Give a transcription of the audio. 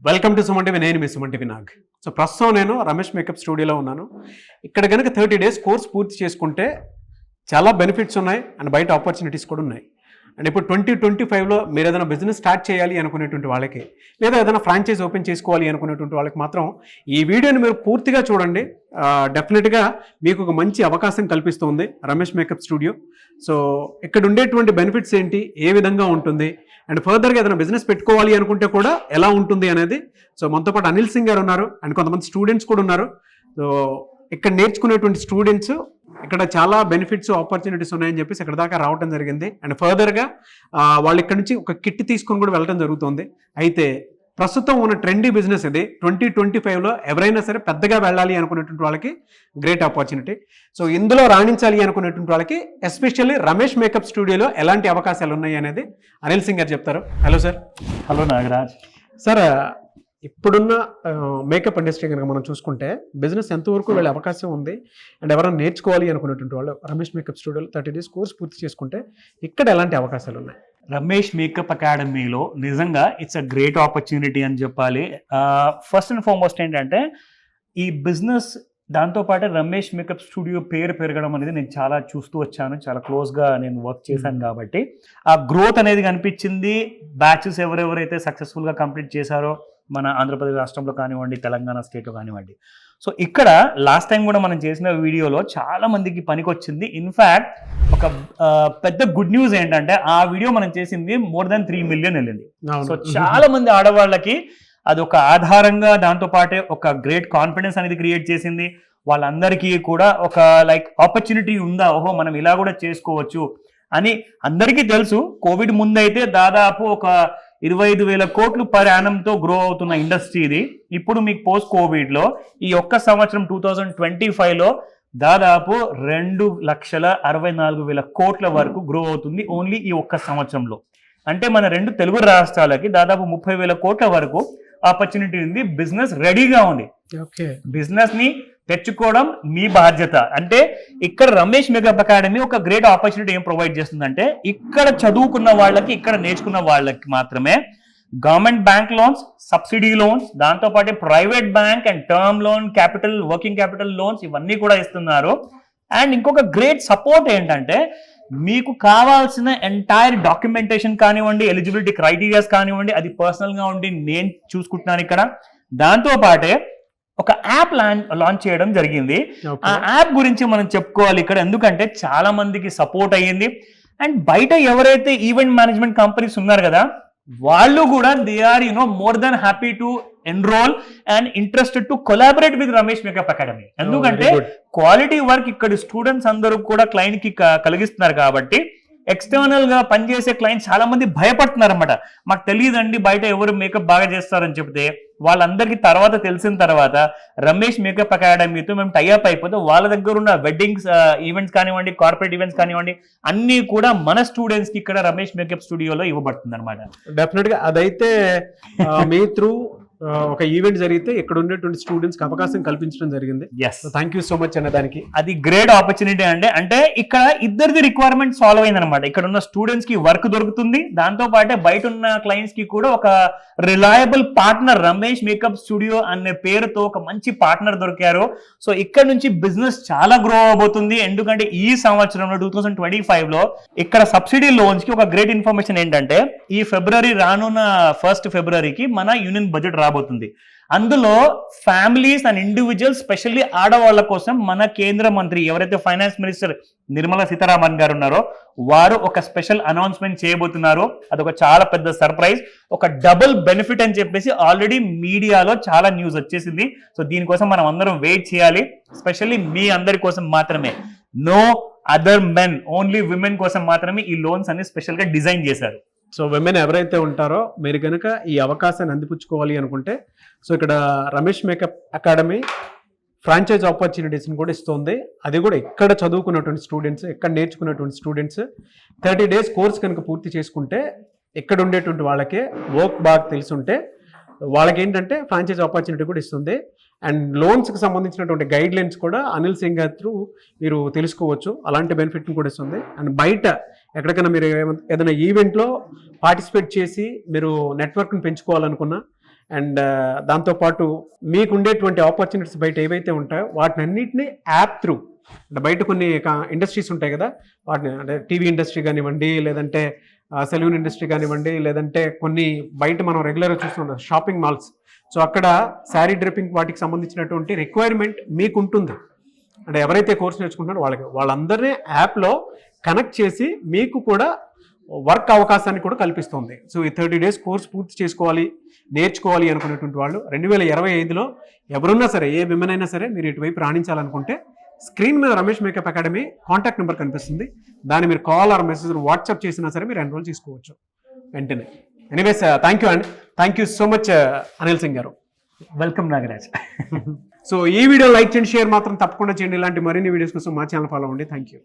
Welcome to Suman TV. నేను మీ Suman TV Nag. So ప్రస్తుతం నేను రమేష్ మేకప్ స్టూడియోలో ఉన్నాను. ఇక్కడ కనుక 30 days కోర్స్ పూర్తి చేసుకుంటే చాలా బెనిఫిట్స్ ఉన్నాయి అండ్ బయట ఆపర్చునిటీస్ కూడా ఉన్నాయి. అండ్ ఇప్పుడు 2025లో మీరు ఏదైనా బిజినెస్ స్టార్ట్ చేయాలి అనుకునేటువంటి వాళ్ళకి, లేదా ఏదైనా ఫ్రాంచైజ్ ఓపెన్ చేసుకోవాలి అనుకునేటువంటి వాళ్ళకి మాత్రం ఈ వీడియోని మీరు పూర్తిగా చూడండి. డెఫినెట్గా మీకు ఒక మంచి అవకాశం కల్పిస్తుంది రమేష్ మేకప్ స్టూడియో. సో ఇక్కడ ఉండేటువంటి బెనిఫిట్స్ ఏంటి, ఏ విధంగా ఉంటుంది, అండ్ ఫర్దర్గా ఏదైనా బిజినెస్ పెట్టుకోవాలి అనుకుంటే కూడా ఎలా ఉంటుంది అనేది. సో మనతో పాటు అనిల్ సింగ్ గారు ఉన్నారు అండ్ కొంతమంది స్టూడెంట్స్ కూడా ఉన్నారు. సో ఇక్కడ నేర్చుకునేటువంటి స్టూడెంట్స్ ఇక్కడ చాలా బెనిఫిట్స్ ఆపర్చునిటీస్ ఉన్నాయని చెప్పేసి ఇక్కడ దాకా రావడం జరిగింది. అండ్ ఫర్దర్గా వాళ్ళు ఇక్కడ నుంచి ఒక కిట్ తీసుకొని కూడా వెళ్ళడం జరుగుతుంది. అయితే ప్రస్తుతం ఉన్న ట్రెండీ బిజినెస్ ఇది. 2025లో ఎవరైనా సరే పెద్దగా వెళ్ళాలి అనుకునేటువంటి వాళ్ళకి గ్రేట్ ఆపర్చునిటీ. సో ఇందులో రాణించాలి అనుకునేటువంటి వాళ్ళకి ఎస్పెషల్లీ రమేష్ మేకప్ స్టూడియోలో ఎలాంటి అవకాశాలు ఉన్నాయి అనేది అనిల్ సింగ్ గారు చెప్తారు. Hello sir. Hello Nagaraj. Sir, ఇప్పుడున్న మేకప్ ఇండస్ట్రీ కనుక మనం చూసుకుంటే బిజినెస్ ఎంతవరకు వెళ్ళే అవకాశం ఉంది, అండ్ ఎవరైనా నేర్చుకోవాలి అనుకునేటువంటి వాళ్ళు రమేష్ మేకప్ స్టూడియోలో 30 days కోర్స్ పూర్తి చేసుకుంటే ఇక్కడ ఎలాంటి అవకాశాలు ఉన్నాయి? రమేష్ మేకప్ అకాడమీలో నిజంగా ఇట్స్ అ గ్రేట్ ఆపర్చునిటీ అని చెప్పాలి. ఫస్ట్ అండ్ ఫార్మోస్ట్ ఏంటంటే ఈ బిజినెస్ దాంతోపాటు రమేష్ మేకప్ స్టూడియో పేరు పెరగడం అనేది నేను చాలా చూస్తూ వచ్చాను, చాలా క్లోజ్గా నేను వర్క్ చేశాను కాబట్టి ఆ గ్రోత్ అనేది కనిపించింది. బ్యాచెస్ ఎవరెవరైతే సక్సెస్ఫుల్గా కంప్లీట్ చేశారో మన ఆంధ్రప్రదేశ్ రాష్ట్రంలో కానివ్వండి, తెలంగాణ స్టేట్లో కానివ్వండి. సో ఇక్కడ లాస్ట్ టైం కూడా మనం చేసిన వీడియోలో చాలా మందికి పనికి వచ్చింది. ఇన్ఫ్యాక్ట్ ఒక పెద్ద గుడ్ న్యూస్ ఏంటంటే ఆ వీడియో మనం చేసింది more than 3 million వెళ్ళింది. సో చాలా మంది ఆడవాళ్ళకి అది ఒక ఆధారంగా, దాంతో పాటే ఒక గ్రేట్ కాన్ఫిడెన్స్ అనేది క్రియేట్ చేసింది. వాళ్ళందరికీ కూడా ఒక ఆపర్చునిటీ ఉందా, ఓహో మనం ఇలా కూడా చేసుకోవచ్చు అని అందరికీ తెలుసు. కోవిడ్ ముందైతే దాదాపు ఒక 25,000 కోట్లు పర్ యానంతో గ్రో అవుతున్న ఇండస్ట్రీ ఇది. ఇప్పుడు మీకు పోస్ట్ కోవిడ్లో ఈ ఒక్క సంవత్సరం 2025లో దాదాపు 2,64,000 కోట్ల వరకు గ్రో అవుతుంది ఓన్లీ ఈ ఒక్క సంవత్సరంలో. అంటే మన 2 తెలుగు రాష్ట్రాలకి దాదాపు 30,000 కోట్ల వరకు ఆపర్చునిటీ ఉంది. బిజినెస్ రెడీగా ఉంది. బిజినెస్ ని తెచ్చుకోవడం మీ బాధ్యత. అంటే ఇక్కడ రమేష్ మేకప్ అకాడమీ ఒక గ్రేట్ ఆపర్చునిటీ ఏం ప్రొవైడ్ చేస్తుందంటే ఇక్కడ చదువుకున్న వాళ్ళకి, ఇక్కడ నేర్చుకున్న వాళ్ళకి మాత్రమే government bank loans, subsidy loans, దాంతోపాటు private bank and term loan, capital, working capital loans ఇవన్నీ కూడా ఇస్తున్నారు. అండ్ ఇంకొక గ్రేట్ సపోర్ట్ ఏంటంటే మీకు కావాల్సిన ఎంటైర్ డాక్యుమెంటేషన్ కానివ్వండి, ఎలిజిబిలిటీ క్రైటీరియాస్ కానివ్వండి, అది పర్సనల్గా ఉండి నేను చూసుకుంటున్నాను ఇక్కడ. దాంతోపాటే ఒక యాప్ లాంచ్ చేయడం జరిగింది. ఆ యాప్ గురించి మనం చెప్పుకోవాలి ఇక్కడ, ఎందుకంటే చాలా మందికి సపోర్ట్ అయ్యింది. అండ్ బయట ఎవరైతే ఈవెంట్ మేనేజ్మెంట్ కంపెనీస్ ఉన్నారు కదా, వాళ్ళు కూడా they are more than happy to enrol and interested to collaborate with Ramesh makeup academy. ఎందుకంటే క్వాలిటీ వర్క్ ఇక్కడ స్టూడెంట్స్ అందరూ కూడా క్లయింట్ కి కలిగిస్తున్నారు కాబట్టి ఎక్స్టర్నల్ గా పనిచేసే క్లయింట్స్ చాలా మంది భయపడుతున్నారు అనమాట. మాకు తెలియదండి బయట ఎవరు మేకప్ బాగా చేస్తారని చెప్తే, వాళ్ళందరికీ తర్వాత తెలిసిన తర్వాత రమేష్ మేకప్ అకాడమీతో మేము టైఅప్ అయిపోతే వాళ్ళ దగ్గర ఉన్న వెడ్డింగ్స్ ఈవెంట్స్ కానివ్వండి, కార్పొరేట్ ఈవెంట్స్ కానివ్వండి, అన్ని కూడా మన స్టూడెంట్స్ కి ఇక్కడ రమేష్ మేకప్ స్టూడియోలో ఇవ్వబడుతుంది అనమాట. డెఫినెట్ గా అదైతే మీ త్రూ ఒక ఈవెంట్ జరిగితే ఇక్కడ ఉండేటువంటి స్టూడెంట్స్ కి అవకాశం కల్పించడం జరిగింది. థ్యాంక్ యూ సో మచ్ అనే దానికి అది గ్రేట్ ఆపర్చునిటీ. అంటే ఇక్కడ ఇద్దరిది రిక్వైర్మెంట్ సాల్వ్ అయింది అనమాట. ఇక్కడ ఉన్న స్టూడెంట్స్ కి వర్క్ దొరుకుతుంది, దాంతో పాటే బయట ఉన్న క్లయింట్స్ కి కూడా ఒక reliable partner Ramesh makeup studio అనే పేరుతో ఒక మంచి పార్ట్నర్ దొరికారు. సో ఇక్కడ నుంచి బిజినెస్ చాలా గ్రో అవబోతుంది. ఎందుకంటే ఈ సంవత్సరంలో 2025లో ఇక్కడ సబ్సిడీ లోన్స్ కి ఒక గ్రేట్ ఇన్ఫర్మేషన్ ఏంటంటే ఈ ఫిబ్రవరి రానున్న 1st ఫిబ్రవరికి మన యూనియన్ బడ్జెట్ రాబోతుంది. అందులో ఫ్యామిలీస్ అండ్ ఇండివిజువల్స్, స్పెషల్లీ ఆడవాళ్ల కోసం మన కేంద్ర మంత్రి ఎవరైతే ఫైనాన్స్ మినిస్టర్ నిర్మలా సీతారామన్ గారు ఉన్నారో వారు ఒక స్పెషల్ అనౌన్స్మెంట్ చేయబోతున్నారు. అదొక చాలా పెద్ద సర్ప్రైజ్, ఒక డబుల్ బెనిఫిట్ అని చెప్పేసి ఆల్రెడీ మీడియాలో చాలా న్యూస్ వచ్చేసింది. సో దీనికోసం మనం అందరం వెయిట్ చేయాలి. స్పెషల్లీ మీ అందరి కోసం మాత్రమే, no other men, only women కోసం మాత్రమే ఈ లోన్స్ అన్ని స్పెషల్ గా డిజైన్ చేశారు. సో విమెన్ ఎవరైతే ఉంటారో మీరు కనుక ఈ అవకాశాన్ని అందిపుచ్చుకోవాలి అనుకుంటే, సో ఇక్కడ రమేష్ మేకప్ అకాడమీ ఫ్రాంచైజ్ ఆపర్చునిటీస్ని కూడా ఇస్తుంది. అది కూడా ఇక్కడ చదువుకున్నటువంటి స్టూడెంట్స్, ఇక్కడ నేర్చుకున్నటువంటి స్టూడెంట్స్ 30 days కోర్స్ కనుక పూర్తి చేసుకుంటే ఇక్కడ ఉండేటువంటి వాళ్ళకే వర్క్ బాగా తెలుసుంటే వాళ్ళకి ఏంటంటే ఫ్రాంచైజ్ ఆపర్చునిటీ కూడా ఇస్తుంది. అండ్ లోన్స్కి సంబంధించినటువంటి గైడ్ లైన్స్ కూడా అనిల్ సింగ్ గారి త్రూ మీరు తెలుసుకోవచ్చు. అలాంటి బెనిఫిట్ని కూడా ఇస్తుంది. అండ్ బయట ఎక్కడికైనా మీరు ఏదైనా ఈవెంట్లో పార్టిసిపేట్ చేసి మీరు నెట్వర్క్ని పెంచుకోవాలనుకున్నా, అండ్ దాంతోపాటు మీకు ఉండేటువంటి ఆపర్చునిటీస్ బయట ఏవైతే ఉంటాయో వాటిని అన్నింటినీ యాప్ త్రూ, అంటే బయట కొన్ని ఇండస్ట్రీస్ ఉంటాయి కదా, వాటిని అంటే టీవీ ఇండస్ట్రీ కానివ్వండి, లేదంటే సెలూన్ ఇండస్ట్రీ కానివ్వండి, లేదంటే కొన్ని బయట మనం రెగ్యులర్గా చూస్తున్నాం షాపింగ్ మాల్స్. సో అక్కడ శారీ డ్రిప్పింగ్ వాటికి సంబంధించినటువంటి రిక్వైర్మెంట్ మీకు ఉంటుంది. అంటే ఎవరైతే కోర్స్ నేర్చుకుంటున్నారో వాళ్ళందరినీ యాప్లో కనెక్ట్ చేసి మీకు కూడా వర్క్ అవకాశాన్ని కూడా కల్పిస్తుంది. సో ఈ 30 days కోర్స్ పూర్తి చేసుకోవాలి, నేర్చుకోవాలి అనుకునేటువంటి వాళ్ళు 2025లో ఎవరున్నా సరే, ఏ విమెన్ అయినా సరే, మీరు ఇటువైపు రాణించాలనుకుంటే స్క్రీన్ మీద Ramesh makeup academy contact number కనిపిస్తుంది. దాన్ని మీరు కాల్ ఆర్ మెసేజ్ వాట్సాప్ చేసినా సరే మీరు ఎన్రోల్ చేసుకోవచ్చు వెంటనే. Anyways thank you and thank you so much Anil Singh గారు. వెల్కమ్ నాగరాజ్. సో ఈ వీడియో లైక్ చేయండి, షేర్ మాత్రం తప్పకుండా చేయండి. ఇలాంటి మరిన్ని వీడియోస్ కోసం మా ఛానల్ ఫాలో అవ్వండి. Thank you.